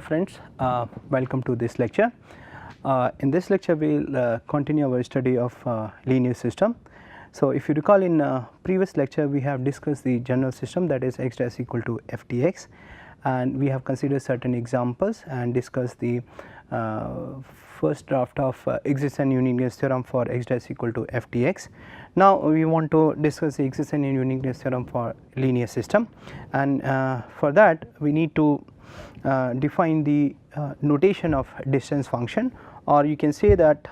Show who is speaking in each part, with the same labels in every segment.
Speaker 1: friends, welcome to this lecture. In this lecture we will continue our study of linear system. So, if you recall in previous lecture we have discussed the general system, that is x dash equal to f dx, and we have considered certain examples and discussed the first draft of existence and uniqueness theorem for x dash equal to f dx. Now, we want to discuss the existence and uniqueness theorem for linear system, and for that we need to define the notation of distance function, or you can say that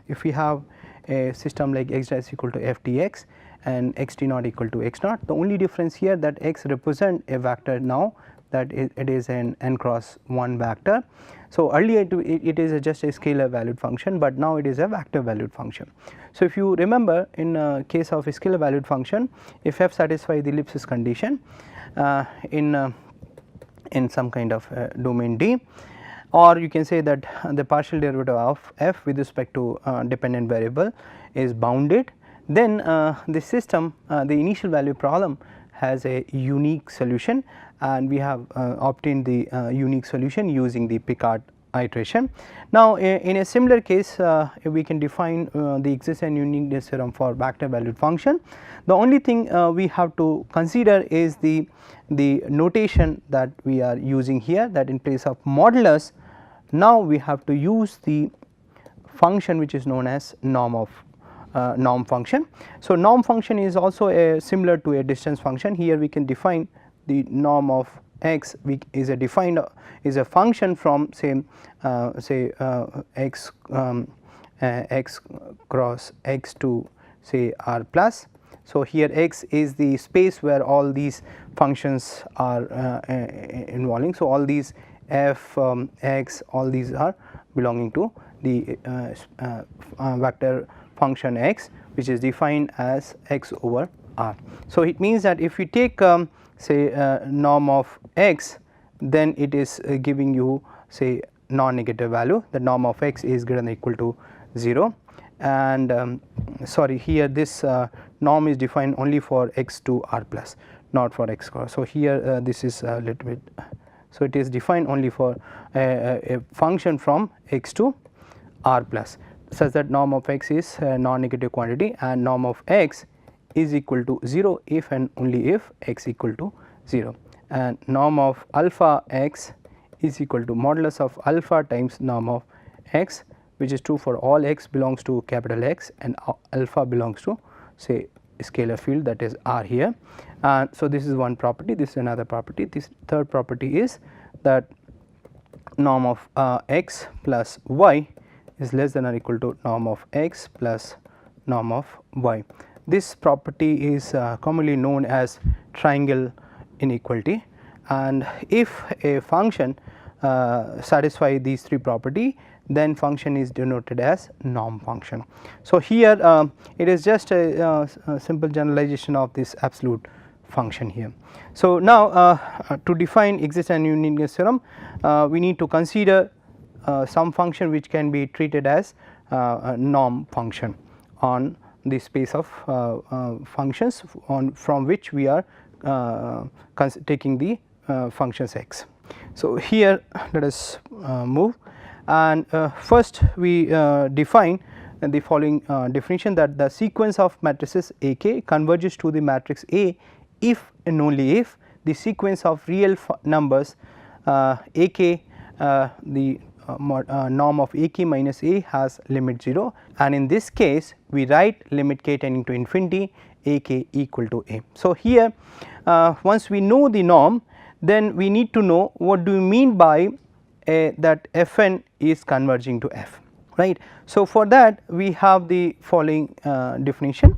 Speaker 1: if we have a system like x dash equal to f dx and x t naught equal to x naught, the only difference here that x represent a vector now, that it is an n cross 1 vector. So, earlier it is just a scalar valued function, but now it is a vector valued function. So, if you remember in case of a scalar valued function, if f satisfy the ellipsis condition in some kind of domain D, or you can say that the partial derivative of f with respect to dependent variable is bounded, then the system, the initial value problem has a unique solution, and we have obtained the unique solution using the Picard iteration. Now, in a similar case we can define the existence and uniqueness theorem for vector valued function. The only thing we have to consider is the notation that we are using here, that in place of modulus now we have to use the function which is known as norm function. So, norm function is also similar to a distance function. Here we can define the norm of x is a function from x cross x to say r plus. So, here x is the space where all these functions are involving. So, all these f x, all these are belonging to the vector function x, which is defined as x over r. So, it means that if we take say norm of x, then it is giving you say non-negative value, the norm of x is greater than or equal to 0, and sorry, here this norm is defined only for x to r plus, not for x cross. So, here this is a little bit, so it is defined only for a function from x to r plus, such that norm of x is a non-negative quantity and norm of x is equal to 0 if and only if x equal to 0, and norm of alpha x is equal to modulus of alpha times norm of x, which is true for all x belongs to capital X and alpha belongs to say scalar field, that is r here. And so, this is one property, this is another property. This third property is that norm of x plus y is less than or equal to norm of x plus norm of y. This property is commonly known as triangle inequality, and if a function satisfy these three property, then function is denoted as norm function. So, here it is just a simple generalization of this absolute function here. So, now to define existence and uniqueness theorem, we need to consider some function which can be treated as a norm function on the space of functions from which we are taking the functions x. So, here let us move, and first we define the following definition, that the sequence of matrices A k converges to the matrix A if and only if the sequence of real numbers A k, the norm of A k minus A has limit 0, and in this case we write limit k tending to infinity A k equal to A. So, here once we know the norm, then we need to know what do we mean by that f n is converging to f, right. So, for that we have the following definition,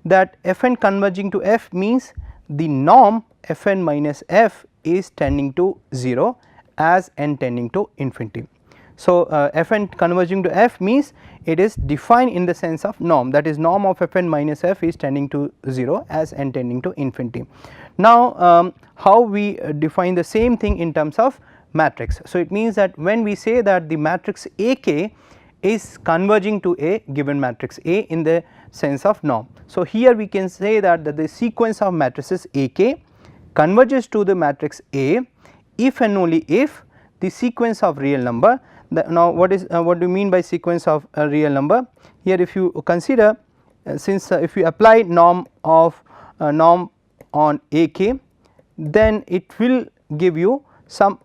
Speaker 1: that f n converging to f means the norm f n minus f is tending to 0 as n tending to infinity. So, f n converging to f means it is defined in the sense of norm, that is norm of f n minus f is tending to 0 as n tending to infinity. Now, how we define the same thing in terms of matrix. So, it means that when we say that the matrix A k is converging to a given matrix A in the sense of norm. So, here we can say that the sequence of matrices A k converges to the matrix A if and only if the sequence of real number. Now what do you mean by sequence of a real number? Here if you consider since if you apply norm on AK, then it will give you some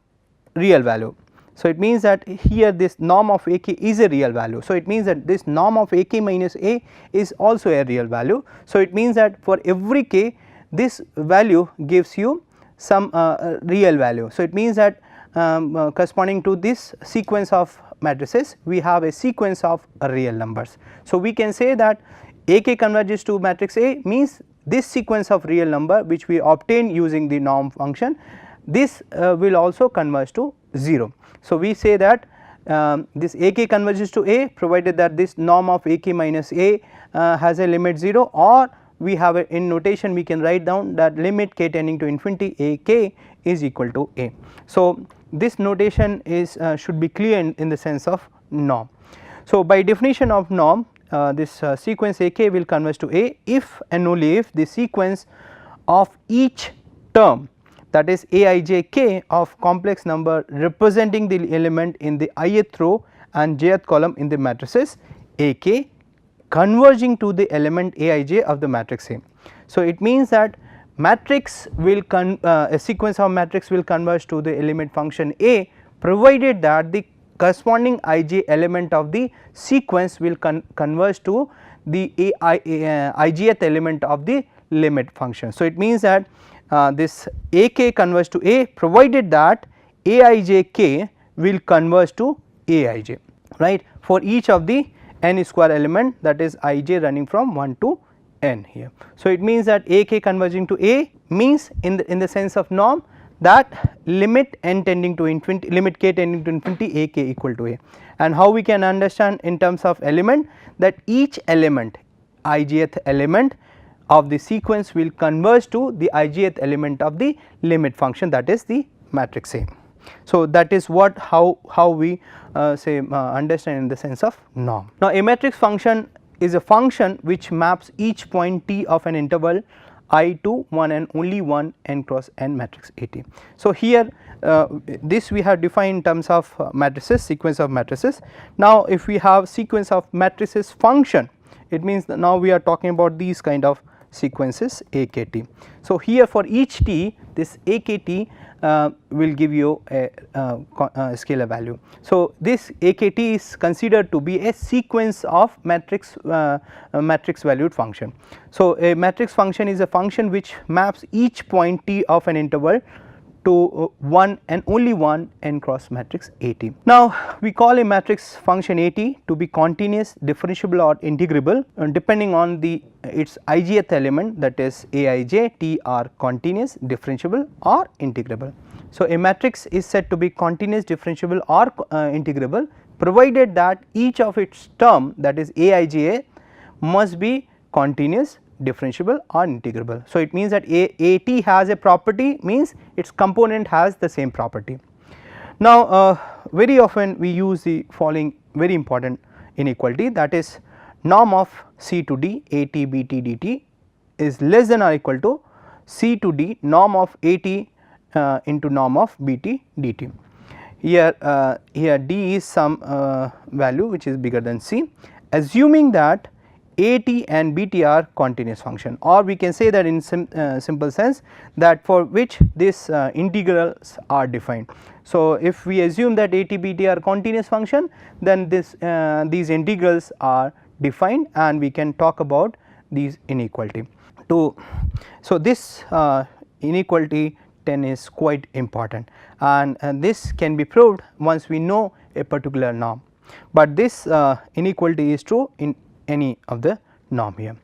Speaker 1: real value. So it means that here this norm of AK is a real value. So it means that this norm of AK minus A is also a real value. So it means that for every k this value gives you some real value. So it means that corresponding to this sequence of matrices we have a sequence of real numbers. So we can say that AK converges to matrix A means this sequence of real number which we obtain using the norm function, this will also converge to 0. So we say that this AK converges to A provided that this norm of AK minus A has a limit 0, or we have a, in notation we can write down that limit k tending to infinity AK is equal to A. So this notation is should be clear in the sense of norm. So by definition of norm, this sequence AK will converge to A if and only if the sequence of each term, that is Aijk of complex number representing the element in the ith row and jth column in the matrices AK converging to the element Aij of the matrix A. So it means that matrix will a sequence of matrix will converge to the element function A provided that the corresponding Ij element of the sequence will converge to the ijth element of the limit function. So it means that this AK converge to A provided that Aijk will converge to Aij, right, for each of the n square element, that is Ij running from 1 to n here. So it means that AK converging to A means in the sense of norm that limit n tending to infinity, limit k tending to infinity AK equal to A. And how we can understand in terms of element, that each element ijth element of the sequence will converge to the ijth element of the limit function, that is the matrix A. So that is what how we say understand in the sense of norm. Now a matrix function is a function which maps each point t of an interval I to one and only one n cross n matrix AT. So here this we have defined in terms of matrices, sequence of matrices. Now if we have sequence of matrices function, it means that now we are talking about these kind of sequences AKT. So here for each t, this AKT will give you a scalar value. So this AKT is considered to be a sequence of matrix valued function. So a matrix function is a function which maps each point t of an interval to one and only one n cross matrix AT. Now we call a matrix function AT to be continuous, differentiable or integrable depending on the its ijth element, that is Aij t are continuous, differentiable or integrable. So a matrix is said to be continuous, differentiable or integrable provided that each of its term, that is Aij, must be continuous, differentiable or integrable. So it means that AT has a property, means its component has the same property. Now very often we use the following very important inequality, that is norm of C to D AT BT dt is less than or equal to C to D norm of AT into norm of BT dt. Here D is some value which is bigger than C, assuming that AT and BT are continuous function, or we can say that in simple sense that for which these integrals are defined. So if we assume that AT BT are continuous function, then these integrals are defined and we can talk about these inequality. So this inequality 10 is quite important, and this can be proved once we know a particular norm, but this inequality is true in any of the norm here.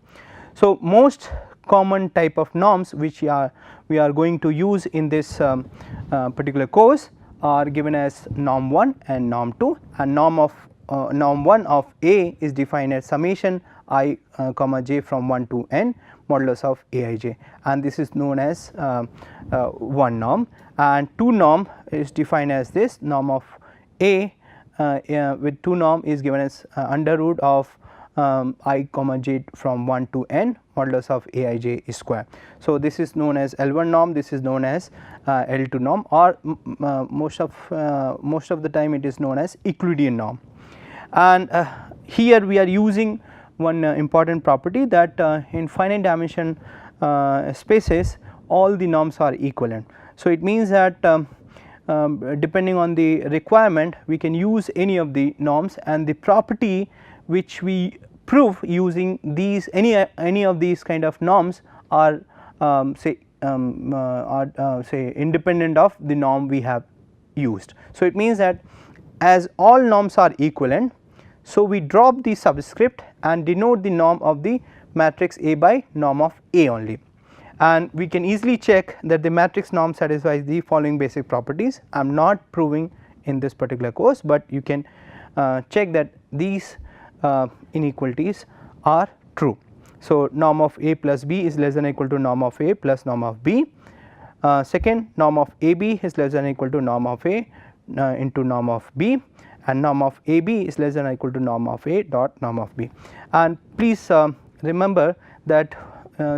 Speaker 1: So most common type of norms which we are going to use in this particular course are given as norm 1 and norm 2, and norm 1 of A is defined as summation I comma j from 1 to n modulus of Aij, and this is known as one norm, and 2 norm is defined as this norm of A with 2 norm is given as under root of I comma j from 1 to n modulus of aij is square. So, this is known as L1 norm, this is known as L2 norm, or most of the time it is known as Euclidean norm. And here we are using one important property that in finite dimension spaces all the norms are equivalent. So, it means that depending on the requirement we can use any of the norms, and the property which we prove using these any of these kind of norms are say independent of the norm we have used. So, it means that as all norms are equivalent, so we drop the subscript and denote the norm of the matrix A by norm of A only, and we can easily check that the matrix norm satisfies the following basic properties. I am not proving in this particular course, but you can check that these inequalities are true. So, norm of A plus B is less than or equal to norm of A plus norm of B. Second, norm of AB is less than or equal to norm of A into norm of B, and norm of AB is less than or equal to norm of A dot norm of B. And please remember that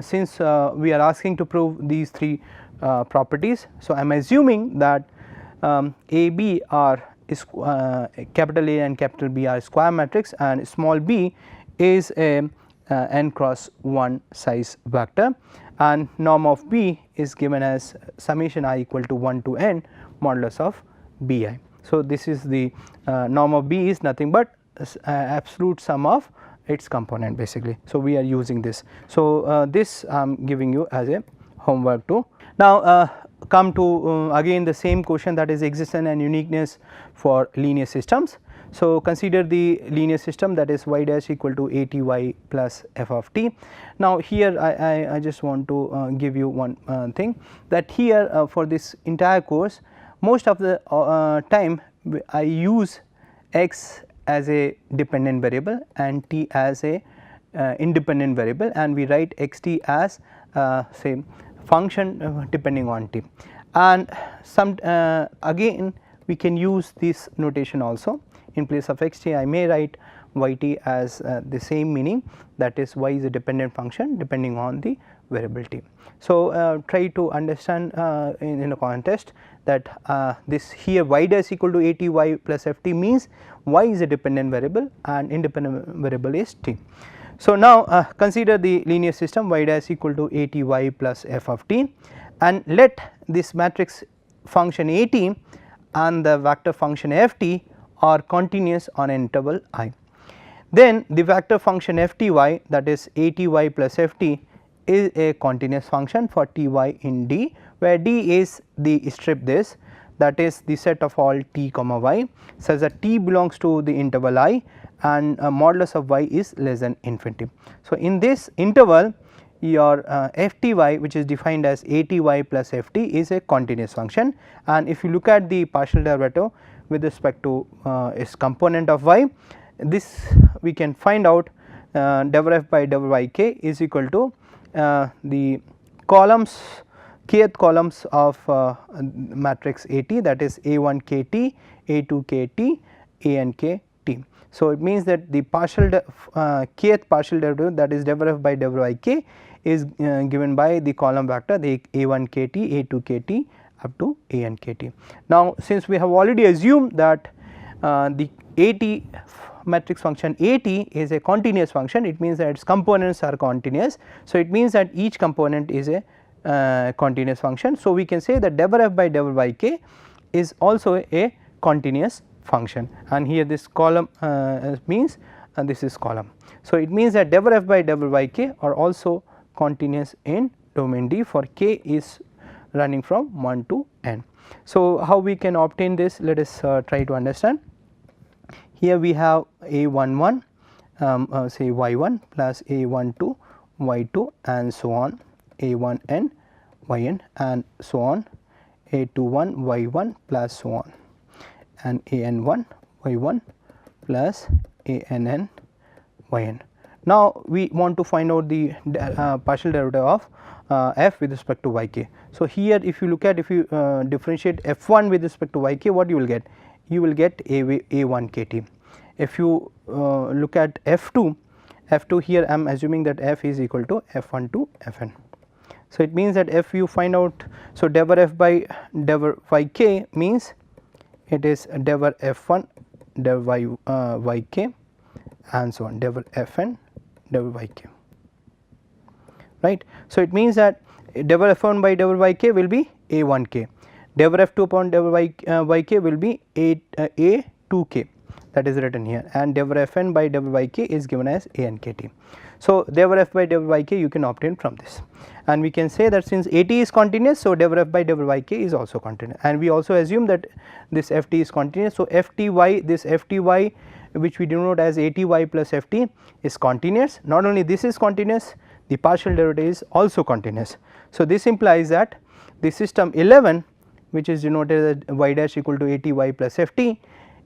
Speaker 1: since we are asking to prove these three properties, so I am assuming that AB is capital A and capital B are square matrix, and small b is a n cross 1 size vector, and norm of B is given as summation I equal to 1 to n modulus of Bi. So, this is the norm of B is nothing but absolute sum of its component basically. So, we are using this. So, this I am giving you as a homework too. Now, come to again the same question, that is existence and uniqueness for linear systems. So, consider the linear system, that is y dash equal to a t y plus f of t. Now, here I just want to give you one thing, that here for this entire course most of the time I use x as a dependent variable and t as a independent variable, and we write x t as say function depending on t, and some again we can use this notation also. In place of x t I may write y t as the same meaning, that is y is a dependent function depending on the variable t. So, try to understand in a context that this here y dash equal to a t y plus f t means y is a dependent variable and independent variable is t. So, now consider the linear system y dash equal to a t y plus f of t, and let this matrix function a t and the vector function f t are continuous on an interval I. Then the vector function f t y, that is a t y plus f t, is a continuous function for t y in D, where D is the strip this, that is the set of all t comma y, such that t belongs to the interval I and modulus of y is less than infinity. So, in this interval your f t y, which is defined as a t y plus f t, is a continuous function, and if you look at the partial derivative with respect to its component of y, this we can find out del f by del y k is equal to the columns, kth columns of matrix A t, that is A 1 k t, A 2 k t, A n k t. So, it means that the partial kth partial derivative, that is del f by del y k, is given by the column vector the A 1 k t, A 2 k t up to A n k t. Now, since we have already assumed that the A t matrix function A t is a continuous function, it means that its components are continuous. So, it means that each component is a continuous function. So, we can say that del f by del y k is also a continuous function, and here this column means this is column. So, it means that del f by del y k are also continuous in domain D for k is running from 1 to n. So, how we can obtain this, let us try to understand. Here we have a 1 1 say y 1 plus a 1 2 y 2 and so on, a 1 n y n and so on, a 2 1 y 1 plus so on, and a n 1 y 1 plus a n n y n. Now, we want to find out the partial derivative of f with respect to y k. So, here if you look at, if you differentiate f 1 with respect to y k, what you will get? You will get a 1 k t. If you look at f 2 f2 here I am assuming that f is equal to f1 to fn. So, it means that if you find out, so dev f by dev yk means it is dev f1 dev yk and so on, dev fn dev yk, right. So, it means that dev f1 by dev yk will be a1k, dev f2 upon dev yk will be a2k, that is written here, and dev fn by dev yk is given as a n k t. So, dev f by dev yk you can obtain from this, and we can say that since at is continuous, so dev f by dev yk is also continuous, and we also assume that this ft is continuous. So, fty, this fty which we denote as aty plus ft is continuous. Not only this is continuous, the partial derivative is also continuous. So, this implies that the system 11 which is denoted as y dash equal to aty plus ft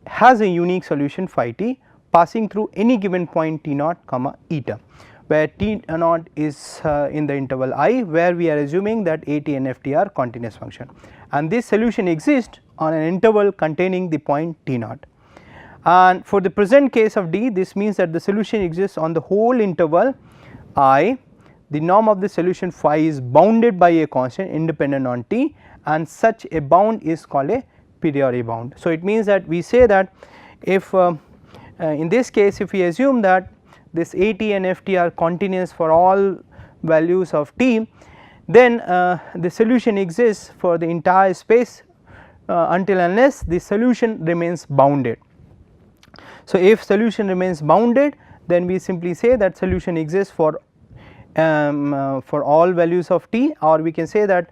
Speaker 1: has a unique solution phi t passing through any given point t naught comma eta, where t naught is in the interval I, where we are assuming that at and ft are continuous function, and this solution exists on an interval containing the point t naught. And for the present case of D, this means that the solution exists on the whole interval I. The norm of the solution phi is bounded by a constant independent on t, and such a bound is called a priori bound. So, it means that we say that if in this case if we assume that this at and ft are continuous for all values of t, then the solution exists for the entire space until unless the solution remains bounded. So, if solution remains bounded, then we simply say that solution exists for all values of t, or we can say that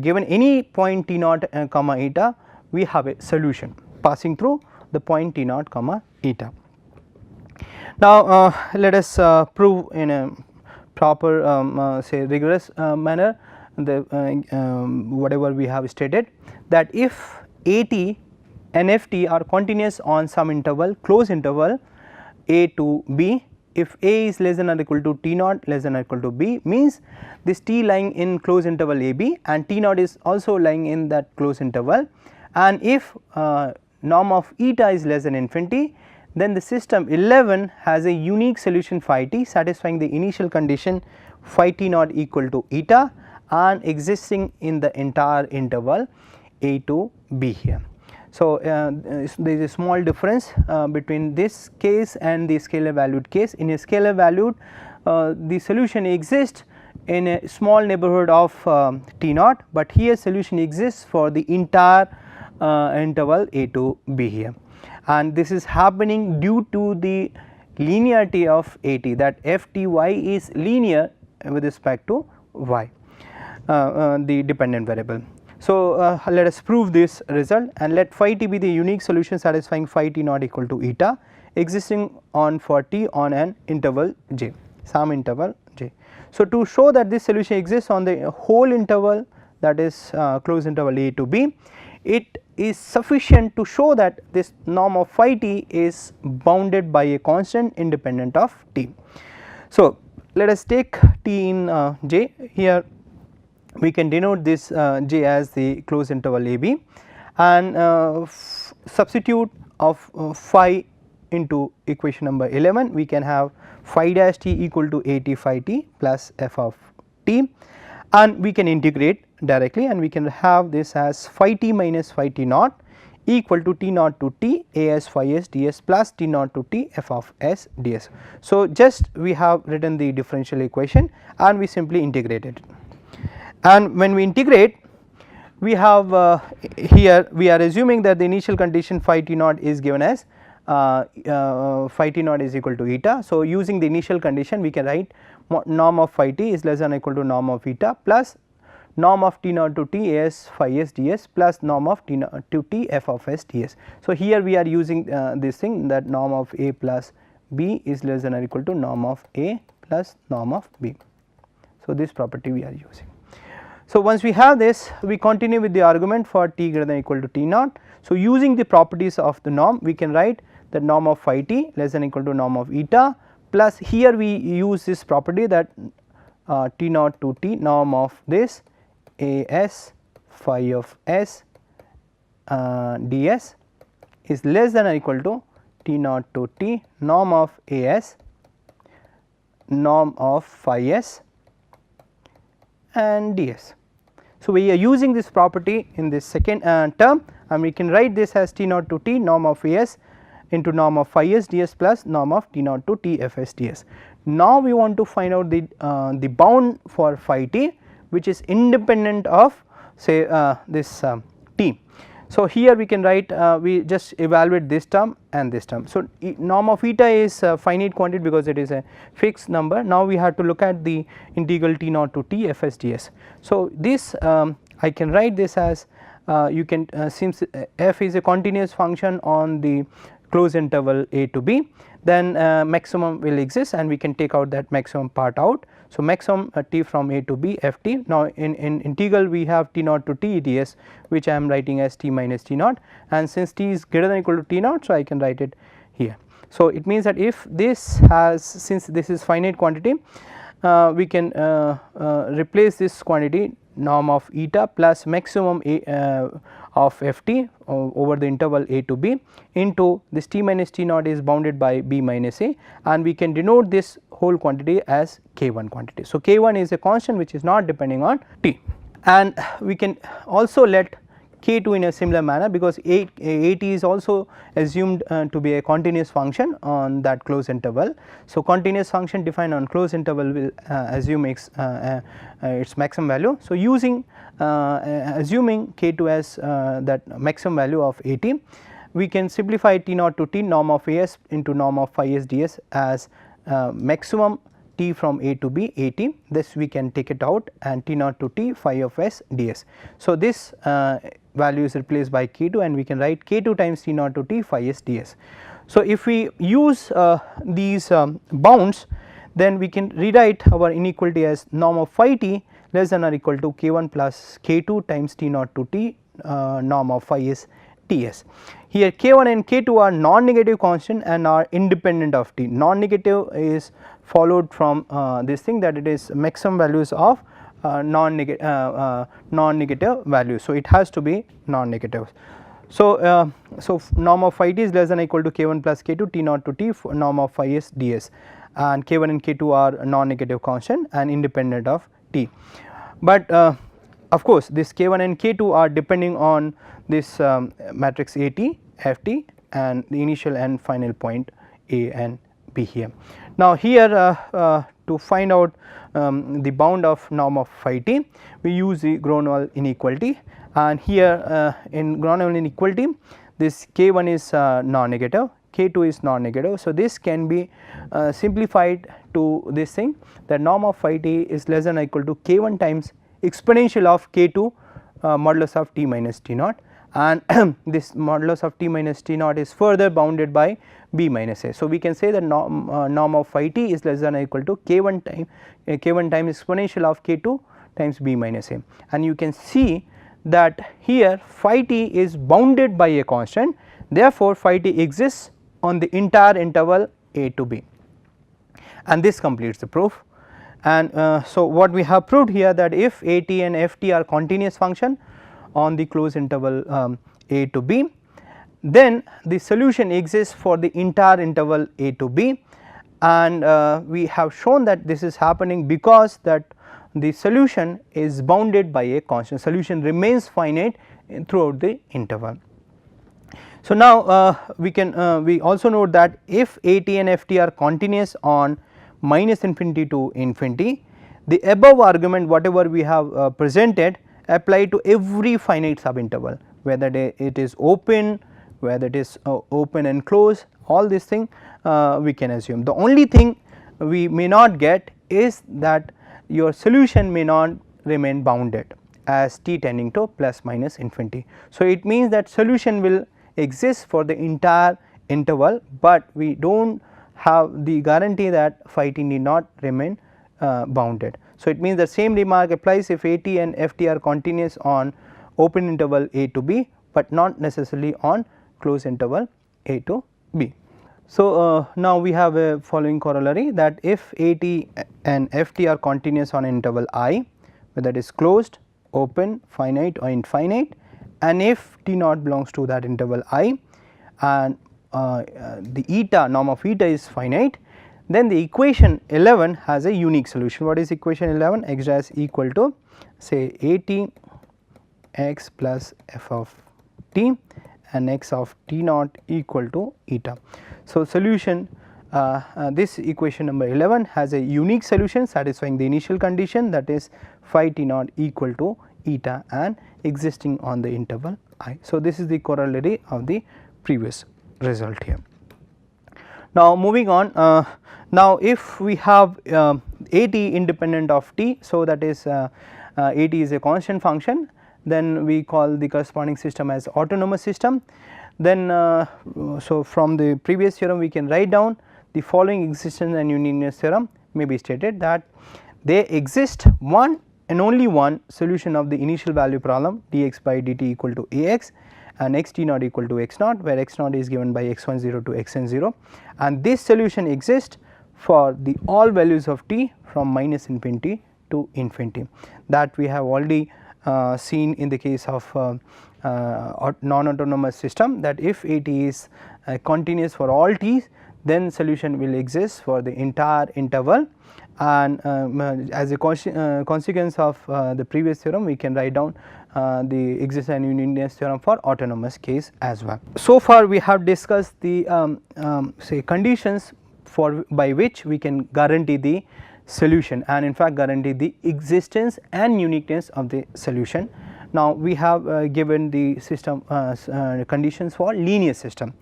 Speaker 1: given any point t naught comma eta, we have a solution passing through the point t naught comma eta. Now, let us prove in a proper say rigorous manner the whatever we have stated, that if at and ft are continuous on some interval, closed interval a to b, if a is less than or equal to t naught less than or equal to b, means this t lying in closed interval a b and t naught is also lying in that closed interval, and if norm of eta is less than infinity, then the system 11 has a unique solution phi t satisfying the initial condition phi t naught equal to eta and existing in the entire interval a to b here. So, there is a small difference between this case and the scalar valued case. In a scalar valued, the solution exists in a small neighborhood of t naught, but here solution exists for the entire interval a to b here, and this is happening due to the linearity of at, that fty is linear with respect to y, the dependent variable. So, let us prove this result, and let phi t be the unique solution satisfying phi t naught equal to eta existing on for t on an interval j, some interval j. So, to show that this solution exists on the whole interval, that is closed interval a to b, it is sufficient to show that this norm of phi t is bounded by a constant independent of t. So, let us take t in j. Here we can denote this j as the closed interval a b, and substitute of phi into equation number 11, we can have phi dash t equal to a t phi t plus f of t, and we can integrate directly, and we can have this as phi t minus phi t naught equal to t naught to t a s phi s ds plus t naught to t f of s ds. So, just we have written the differential equation and we simply integrate it. And when we integrate, we have here we are assuming that the initial condition phi t naught is given as phi t naught is equal to eta. So, using the initial condition we can write norm of phi t is less than or equal to norm of eta plus norm of t naught to t a s phi s ds plus norm of t naught to t f of s ds. So, here we are using this thing, that norm of a plus b is less than or equal to norm of a plus norm of b. So, this property we are using. So, once we have this, we continue with the argument for t greater than or equal to t naught. So, using the properties of the norm, we can write that norm of phi t less than or equal to norm of eta, plus here we use this property that t naught to t norm of this a s phi of s ds is less than or equal to t naught to t norm of a s norm of phi s and ds. So, we are using this property in this second term, and we can write this as T naught to T norm of s into norm of phi s ds plus norm of T naught to T f s ds. Now, we want to find out the bound for phi t, which is independent of say this t. So, here we can write we just evaluate this term and this term. So, norm of eta is a finite quantity because it is a fixed number. Now, we have to look at the integral T naught to T f s ds. So, this I can write this as you can since f is a continuous function on the closed interval a to b, then maximum will exist and we can take out that maximum part out. So, maximum t from a to b f t. Now, in integral we have T naught to T ds, which I am writing as t minus T naught, and since t is greater than or equal to T naught, so I can write it here. So, it means that if this has, since this is finite quantity, we can replace this quantity norm of eta plus maximum of f t over the interval a to b into this t minus T naught is bounded by b minus a, and we can denote this whole quantity as k1 quantity. So, k1 is a constant which is not depending on t, and we can also let k2 in a similar manner because a t is also assumed to be a continuous function on that closed interval. So, continuous function defined on closed interval will assume its maximum value. So, using assuming k2 as that maximum value of a t, we can simplify T naught to T norm of a s into norm of phi s ds as maximum t from a to b a t. This we can take it out and T naught to T phi of s ds. So, this value is replaced by k2 and we can write k2 times T naught to T phi s ds. So, if we use these bounds, then we can rewrite our inequality as norm of phi t less than or equal to k1 plus k2 times T naught to T norm of phi s ts. Here k1 and k2 are non-negative constant and are independent of t. Non-negative is followed from this thing that it is maximum values of non-negative values. So, it has to be non-negative. So, norm of phi t is less than or equal to k1 plus k2 T naught to T norm of phi s ds, and k1 and k2 are non-negative constant and independent of t. But of course, this k1 and k2 are depending on this matrix A t, f t, and the initial and final point A and B here. Now, here to find out the bound of norm of phi t, we use the Gromov inequality, and here in Gromov inequality this k1 is non-negative, k2 is non-negative. So, this can be simplified to this thing that norm of phi t is less than or equal to k1 times exponential of k2 modulus of t minus t naught, and this modulus of t minus t naught is further bounded by b minus a. So, we can say that norm of phi t is less than or equal to k1 times exponential of k2 times b minus a, and you can see that here phi t is bounded by a constant. Therefore, phi t exists on the entire interval a to b, and this completes the proof. And so, what we have proved here that if a t and f t are continuous function on the closed interval a to b, then the solution exists for the entire interval a to b, and we have shown that this is happening because that the solution is bounded by a constant. Solution remains finite throughout the interval. So, now we can we also note that if a t and f t are continuous on minus infinity to infinity, the above argument whatever we have presented apply to every finite subinterval, whether it is open, whether it is open and closed, all this thing we can assume. The only thing we may not get is that your solution may not remain bounded as t tending to plus minus infinity. So, it means that solution will exist for the entire interval, but we do not have the guarantee that phi t need not remain bounded. So, it means the same remark applies if a t and f t are continuous on open interval a to b, but not necessarily on closed interval a to b. So, now we have a following corollary that if a t and f t are continuous on interval I, whether it is closed, open, finite or infinite, and if t naught belongs to that interval I and the eta norm of eta is finite, then the equation 11 has a unique solution. What is equation 11? X dash equal to say at x plus f of t and x of t naught equal to eta. So, solution this equation number 11 has a unique solution satisfying the initial condition, that is phi t naught equal to eta and existing on the interval I. So, this is the corollary of the previous result here. Now, moving on, now if we have at independent of t, so that is at is a constant function, then we call the corresponding system as autonomous system. Then so from the previous theorem we can write down the following existence and uniqueness theorem may be stated, that there exist one and only one solution of the initial value problem dx by dt equal to ax and x t naught equal to x naught, where x naught is given by x10 to xn0, and this solution exists for the all values of t from minus infinity to infinity. That we have already seen in the case of non-autonomous system, that if at is continuous for all t's, then solution will exist for the entire interval, and as a consequence of the previous theorem we can write down the existence and uniqueness theorem for autonomous case as well. So far we have discussed the say conditions for by which we can guarantee the solution and in fact guarantee the existence and uniqueness of the solution. Now we have given the system conditions for linear system.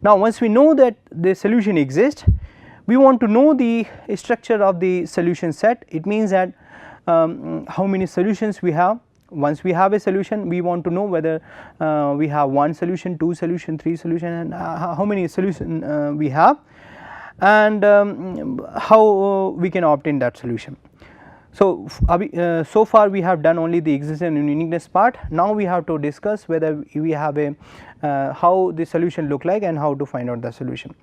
Speaker 1: Now once we know that the solution exists, we want to know the structure of the solution set. It means that how many solutions we have. Once we have a solution, we want to know whether we have one solution, two solution, three solution, and how many solution we have, and how we can obtain that solution. So, so far we have done only the existence and uniqueness part. Now we have to discuss whether we have a how the solution look like and how to find out the solution.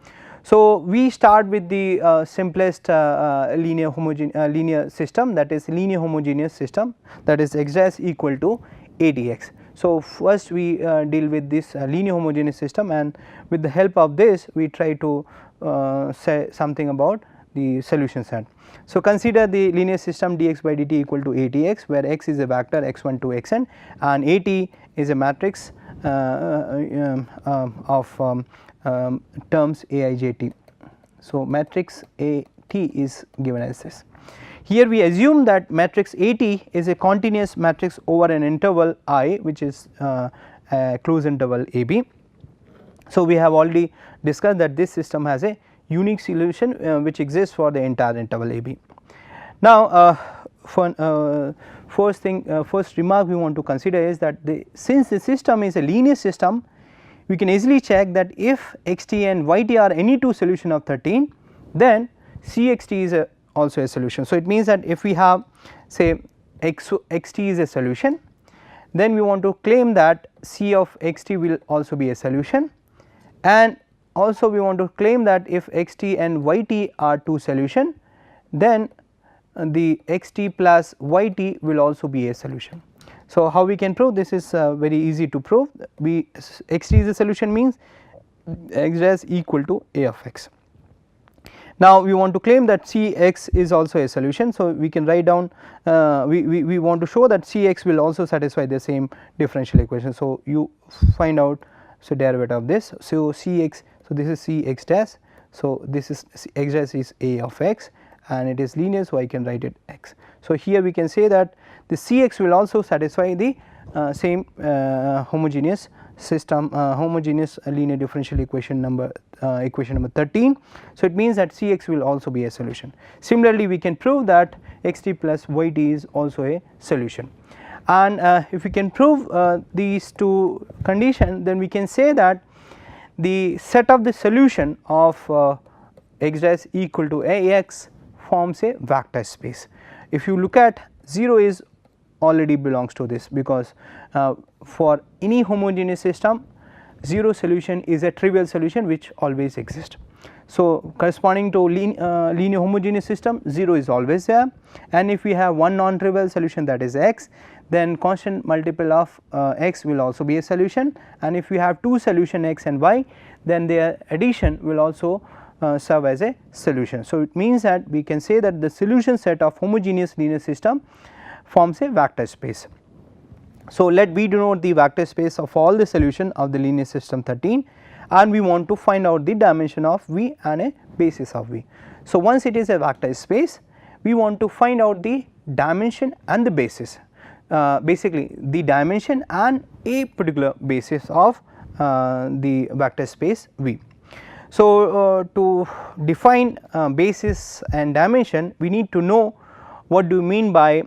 Speaker 1: So, we start with the simplest linear system, that is linear homogeneous system, that is x dash equal to ADX. So, first we deal with this linear homogeneous system, and with the help of this we try to say something about the solution set. So, consider the linear system dx by dt equal to ATX, where x is a vector x1 to xn and AT is a matrix of terms aijt. So, matrix AT is given as this. Here we assume that matrix AT is a continuous matrix over an interval I, which is a closed interval AB. So, we have already discussed that this system has a unique solution which exists for the entire interval AB. Now, first remark we want to consider is that since the system is a linear system, we can easily check that if xt and yt are any two solution of 13, then cxt is also a solution. So, it means that if we have say xt is a solution, then we want to claim that c of xt will also be a solution, and also we want to claim that if xt and yt are two solution, then the xt plus yt will also be a solution. So, how we can prove this is very easy to prove. Xt is a solution means x dash equal to a of x. Now, we want to claim that Cx is also a solution. So, we can write down we want to show that Cx will also satisfy the same differential equation. So, you find out so derivative of this. So, Cx, so this is Cx dash, so this is x dash is a of x and it is linear, so I can write it x. So, here we can say that the Cx will also satisfy the same homogeneous system, homogeneous linear differential equation number 13. So, it means that Cx will also be a solution. Similarly, we can prove that xt plus yt is also a solution, and if we can prove these two conditions, then we can say that the set of the solution of x dash equal to ax forms a vector space. If you look at 0 is already belongs to this, because for any homogeneous system 0 solution is a trivial solution which always exists. So, corresponding to linear homogeneous system 0 is always there, and if we have one non-trivial solution, that is x, then constant multiple of x will also be a solution, and if we have two solution x and y, then their addition will also serve as a solution. So, it means that we can say that the solution set of homogeneous linear system forms a vector space. So, let V denote the vector space of all the solution of the linear system 13, and we want to find out the dimension of V and a basis of V. So, once it is a vector space, we want to find out the dimension and the basis, basically the dimension and a particular basis of the vector space V. So, to define basis and dimension, we need to know what do you mean by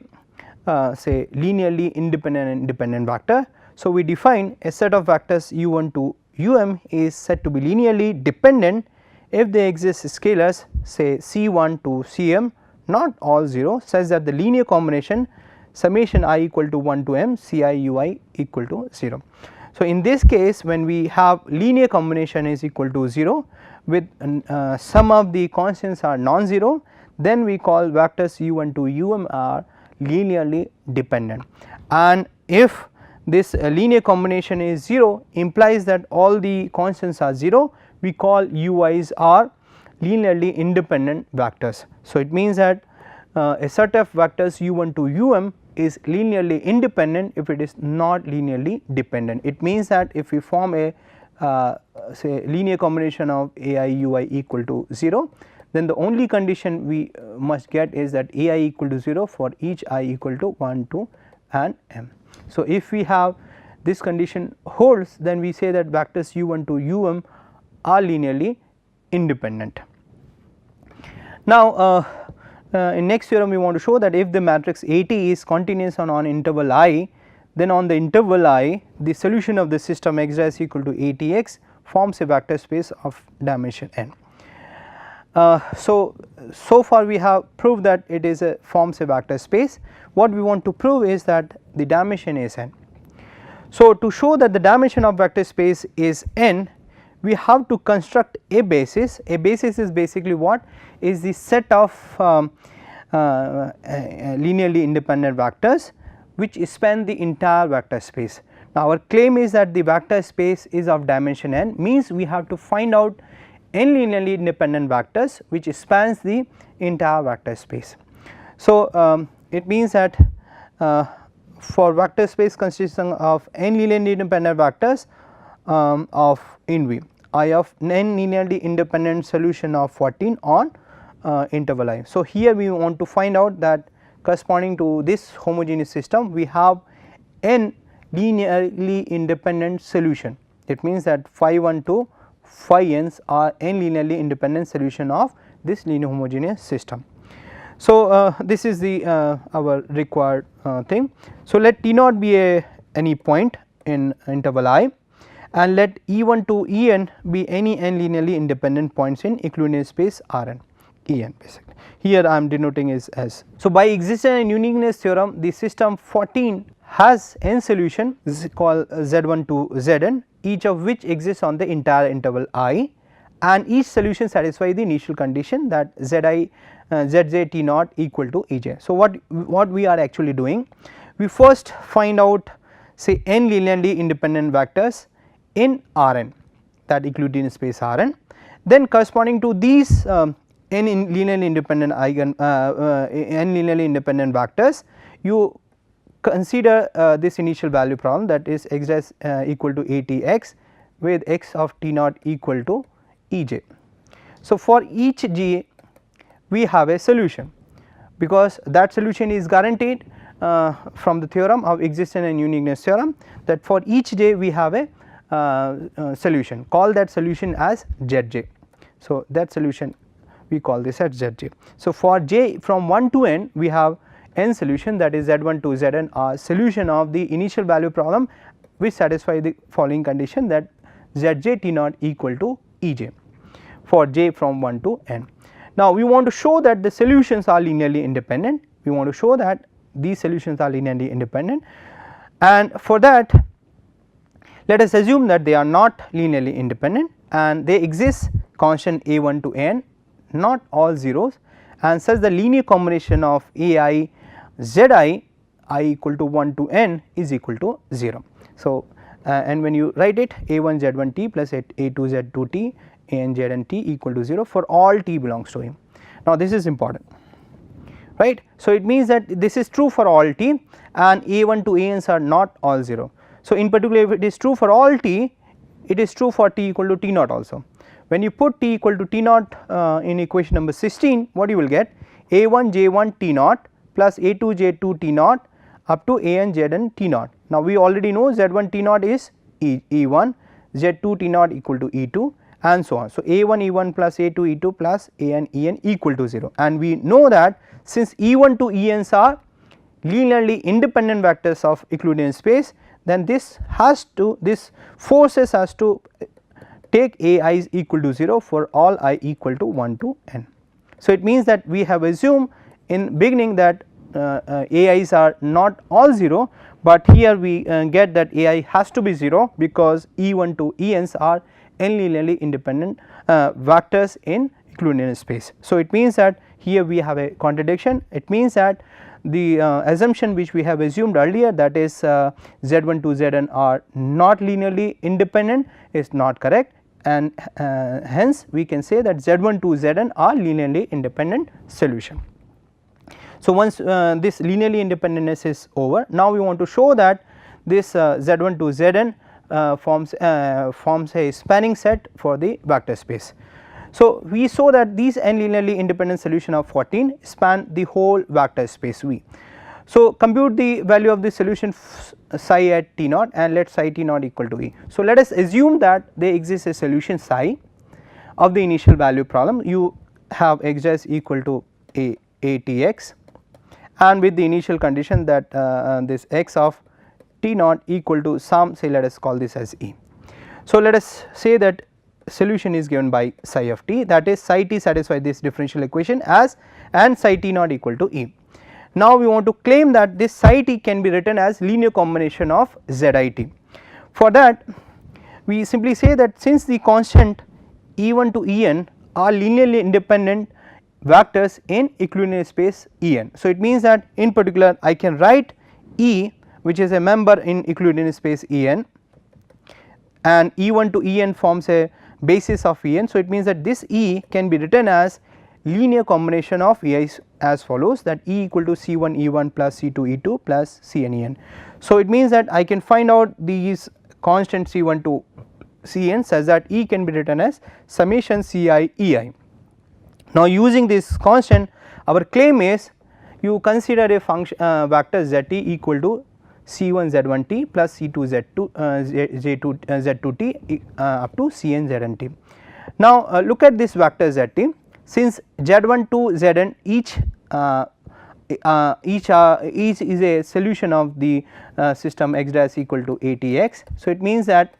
Speaker 1: say linearly independent and dependent vector. So, we define a set of vectors u1 to um is said to be linearly dependent if they exist scalars say c1 to cm not all 0 such that the linear combination summation I equal to 1 to m ci ui equal to 0. So, in this case when we have linear combination is equal to 0 with some of the constants are non-zero, then we call vectors u1 to um are linearly dependent, and if this linear combination is 0 implies that all the constants are 0, we call ui's are linearly independent vectors. So, it means that a set of vectors u1 to um is linearly independent if it is not linearly dependent. It means that if we form a say linear combination of ai ui equal to 0, then the only condition we must get is that ai equal to 0 for each I equal to 1, 2 and m. So, if we have this condition holds, then we say that vectors u1 to um are linearly independent. Now, in next theorem we want to show that if the matrix AT is continuous on interval I, then on the interval I the solution of the system x dash equal to ATX forms a vector space of dimension n. So far we have proved that it is a forms a vector space. What we want to prove is that the dimension is n. So, to show that the dimension of vector space is n, we have to construct a basis. A basis is basically what is the set of linearly independent vectors which span the entire vector space. Now, our claim is that the vector space is of dimension n, means we have to find out n linearly independent vectors which spans the entire vector space. So, it means that for vector space consisting of n linearly independent vectors of in V, I of n linearly independent solution of 14 on interval I. So, here we want to find out that corresponding to this homogeneous system we have n linearly independent solution. It means that phi 1 to phi n's are n linearly independent solution of this linear homogeneous system. So, this is the our required thing. So, let T naught be any point in interval I, and let E1 to En be any n linearly independent points in equivalent space Rn, En basically. Here I am denoting is as. So, by existence and uniqueness theorem, the system 14 has n solution called Z1 to Zn, each of which exists on the entire interval I, and each solution satisfies the initial condition that Zi Zj T naught equal to Ej. So, what we are actually doing, we first find out say n linearly independent vectors in Rn, that Euclidean space Rn, then corresponding to these n linearly independent n linearly independent vectors, you consider this initial value problem, that is x dash equal to ATX with x of T naught equal to Ej. So, for each j we have a solution, because that solution is guaranteed from the theorem of existence and uniqueness theorem, that for each j we have a solution, call that solution as Zj. So, that solution we call this as Zj. So, for j from 1 to n we have n solution, that is Z1 to Zn are solution of the initial value problem which satisfy the following condition, that Zj T naught equal to Ej for j from 1 to n. Now, we want to show that the solutions are linearly independent, we want to show that these solutions are linearly independent, and for that let us assume that they are not linearly independent and they exist constant a1 to n, not all zeros, and such the linear combination of ai zi I equal to 1 to n is equal to 0. So, and when you write it a1 z1 t plus a2 z2 t a n z n t equal to 0 for all t belongs to E. Now this is important, right. So it means that this is true for all t and a1 to an's are not all 0. So in particular if it is true for all t, it is true for t equal to t naught also. When you put t equal to t naught in equation number 16, what you will get, a1 j1 t naught plus a2 j2 t naught up to an zn t naught. Now we already know z1 t naught is E1, z2 t naught equal to E2 and so on. So a1 E1 plus a2 E2 plus an En equal to 0, and we know that since E1 to Ens are linearly independent vectors of Euclidean space, then this forces us to take a i's equal to 0 for all I equal to 1 to n. So it means that we have assumed in beginning that ai's are not all 0, but here we get that ai has to be 0 because E1 to Ens are n-linearly independent vectors in Euclidean space. So it means that here we have a contradiction. It means that the assumption which we have assumed earlier, that is z1 to zn are not linearly independent, is not correct, and hence we can say that z1 to zn are linearly independent solution. So once this linearly independentness is over, now we want to show that this z1 to zn forms a spanning set for the vector space. So we saw that these n linearly independent solution of 14 span the whole vector space V. So compute the value of the solution psi at t naught and let psi t naught equal to E. So let us assume that there exists a solution psi of the initial value problem. You have x dash equal to a tx, and with the initial condition that this x of t naught equal to some, say let us call this as E. So let us say that solution is given by psi of t, that is psi t satisfies this differential equation as and psi t naught equal to E. Now we want to claim that this psi t can be written as linear combination of zit. For that we simply say that since the constant E1 to En are linearly independent vectors in Euclidean space En. So it means that in particular I can write E, which is a member in Euclidean space En, and E1 to En forms a basis of En. So it means that this E can be written as linear combination of Ei's as follows, that E equal to C1 E1 plus C2 E2 plus Cn En. So it means that I can find out these constant C1 to Cn such that E can be written as summation Ci Ei. Now using this constant, our claim is you consider a function vector zt equal to C1 Z1t plus C2 Z2 J2 Z2t up to Cn Znt. Now look at this vector zt. Since Z1 to Zn each is a solution of the system x dash equal to atx. So it means that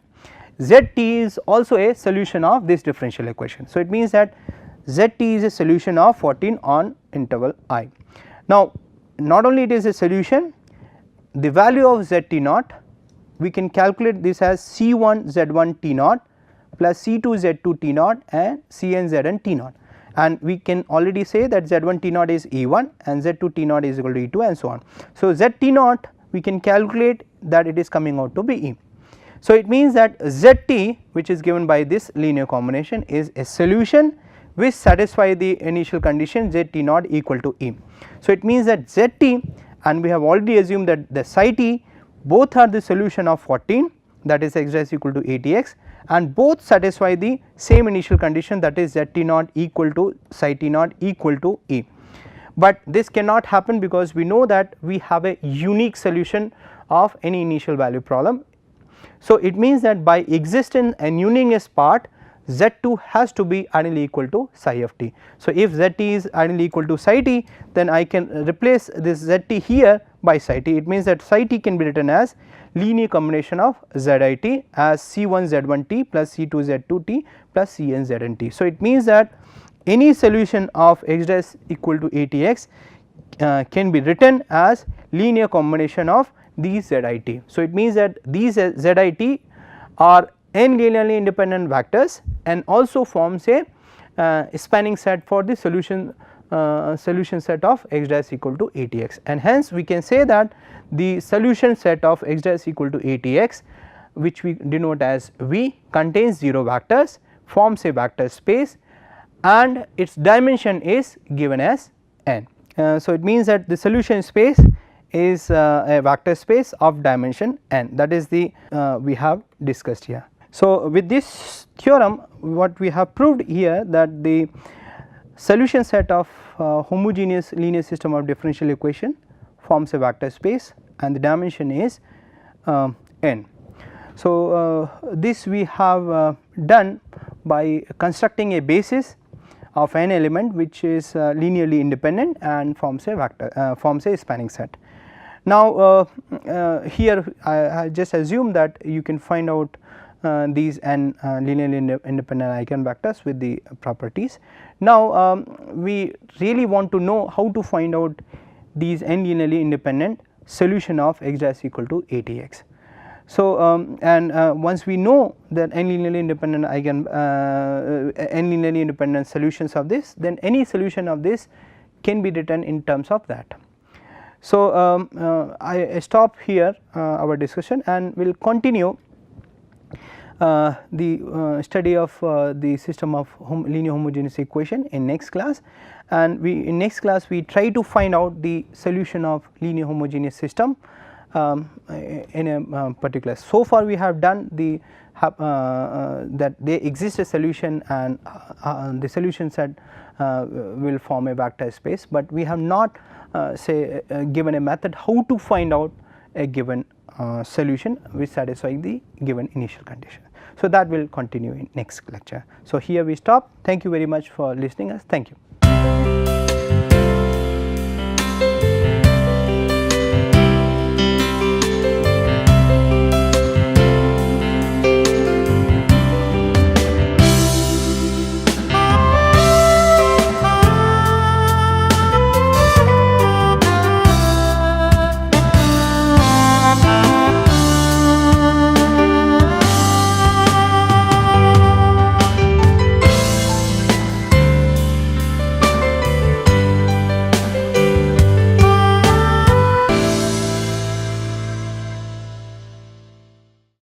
Speaker 1: zt is also a solution of this differential equation. So it means that zt is a solution of 14 on interval I. Now not only it is a solution, the value of zt naught we can calculate this as C1 Z1 T naught plus C2 Z2 T naught and Cn Zn T naught, and we can already say that Z1 T naught is E1 and Z2 T naught is equal to E2 and so on. So Zt naught we can calculate that it is coming out to be E. So it means that Zt, which is given by this linear combination, is a solution which satisfy the initial condition Zt naught equal to E. So it means that Zt, and we have already assumed that the psi t both are the solution of 14, that is x dash equal to atx, and both satisfy the same initial condition, that is Zt naught equal to psi t naught equal to E. But this cannot happen because we know that we have a unique solution of any initial value problem. So it means that by existing an uniqueness part, Z2 has to be ideally equal to psi of t. So if Zt is ideally equal to psi t, then I can replace this Zt here by psi t. It means that psi t can be written as linear combination of Zit as C1 Z1t plus C2 Z2t plus Cn Znt. So it means that any solution of x dash equal to atx can be written as linear combination of these Zit. So it means that these Zit are n linearly independent vectors and also forms a spanning set for the solution set of x dash equal to atx, and hence we can say that the solution set of x dash equal to atx, which we denote as V, contains 0 vectors forms a vector space and its dimension is given as n. So, it means that the solution space is a vector space of dimension n, that is the we have discussed here. So, with this theorem what we have proved here that the solution set of homogeneous linear system of differential equation forms a vector space and the dimension is n. So, this we have done by constructing a basis of n element which is linearly independent and forms a vector forms a spanning set. Now, here I just assume that you can find out these n linearly independent eigenvectors with the properties. Now, we really want to know how to find out these n linearly independent solution of x dash equal to ATX. So, once we know that n linearly independent n linearly independent solutions of this, then any solution of this can be written in terms of that. So, I stop here our discussion and will continue the study of the system of linear homogeneous equation in next class, and in next class we try to find out the solution of linear homogeneous system in a particular. So far we have done the that there exists a solution and the solution set will form a vector space, but we have not say given a method how to find out a given solution which satisfies the given initial condition. So, that will continue in next lecture. So, here we stop. Thank you very much for listening us. Thank you.